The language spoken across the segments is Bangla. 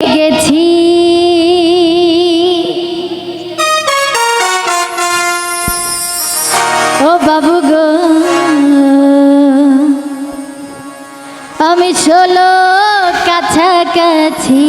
গেছি ও বাবু গো আমি 16 কাছাকাছি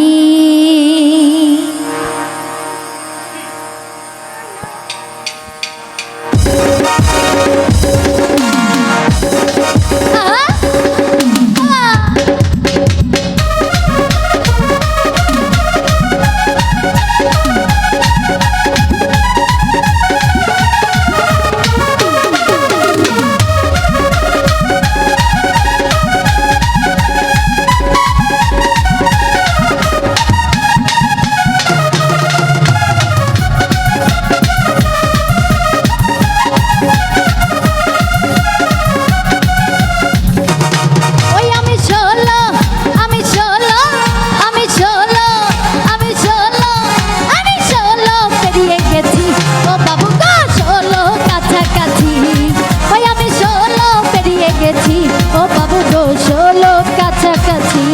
ও বাবু গো 16 কাছাকাছি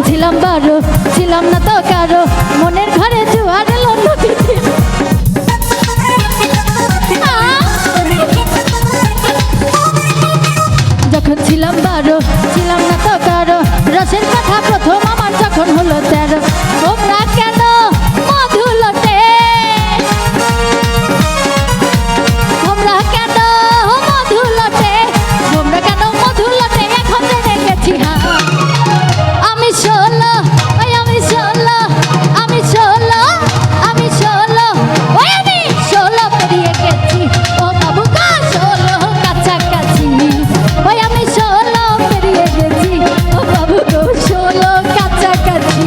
ছিলাম বারো ছিলাম না তো কারো মনের ঘরে জোয়ার এলো নদীতে যখন ছিলাম বারো ছিলাম না তো কারো রসের কথা প্রথম আমার যখন হলো 13 তোমরা কেন মধু লোটে তোমরা কেন মধু লোটে তোমরা কেন মধু লোটে এখন জেনে গেছি হ্যাঁ আমি 16 ওই আমি 16 আমি 16 আমি 16 ওই আমি 16 পেরিয়ে গেছি ও বাবু গো 16 কাছাকাছি ওই আমি 16 পেরিয়ে গেছি ও বাবু গো 16 কাছাকাছি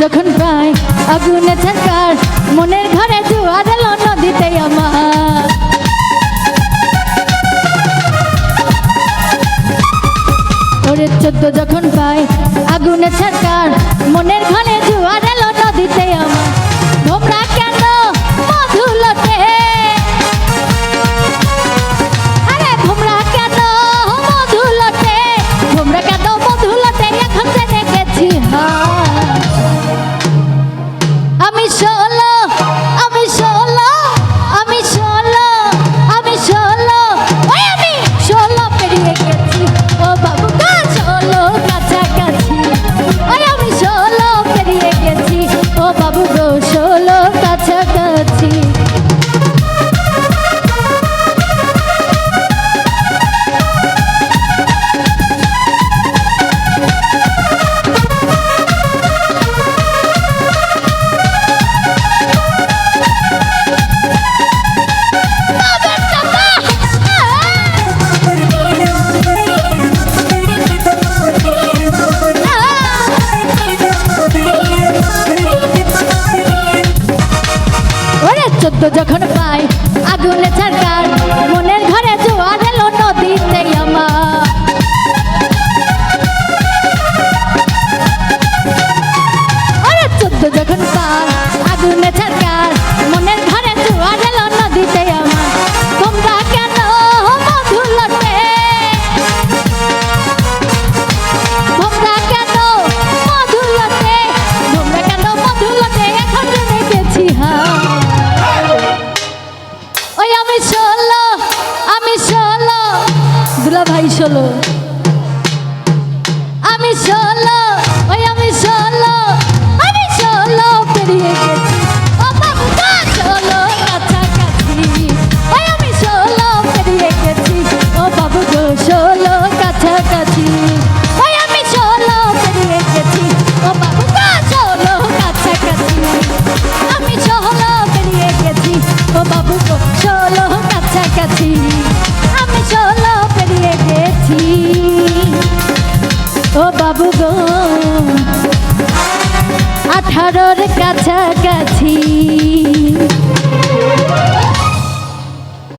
যখন পাই আগুনে থাকার মনের ঘরে জোয়ার এলো নদীতে আমার ওরে 14 যখন পাই আগুনে থাকার মনের ঘরে জোয়ার এলো নদীতে আমার তোমরা কেন মধু লোটে আরে তোমরা কেন মধু লোটে তোমরা কেন মধু লোটে এখন জেনে গেছি হ্যাঁ আমি 16 আমি 16 আমি 16 আমি 16 ওই আমি 16 পেরিয়ে গেছি ও বাবু গো 16 কাছাকাছি ওই আমি 16 পেরিয়ে গেছি ও বাবু গো 16 কাছাকাছি যখন পাই আগুনে ছাড়কার মনের ঘরে জোয়ার এলো নদীতে আমার ওরে 14 যখন পাই আগুনে ছাড়কার মনের ঘরে জোয়ার এলো নদীতে আমার তোমরা কেন মধু লোটে তোমরা কেন মধু লোটে তোমরা কেন মধু লোটে এখন জেনে গেছি হ্যাঁ ওই আমি 16 দুলা ভাই 16 আমি 16 ওই গো 18-র কাছাকাছি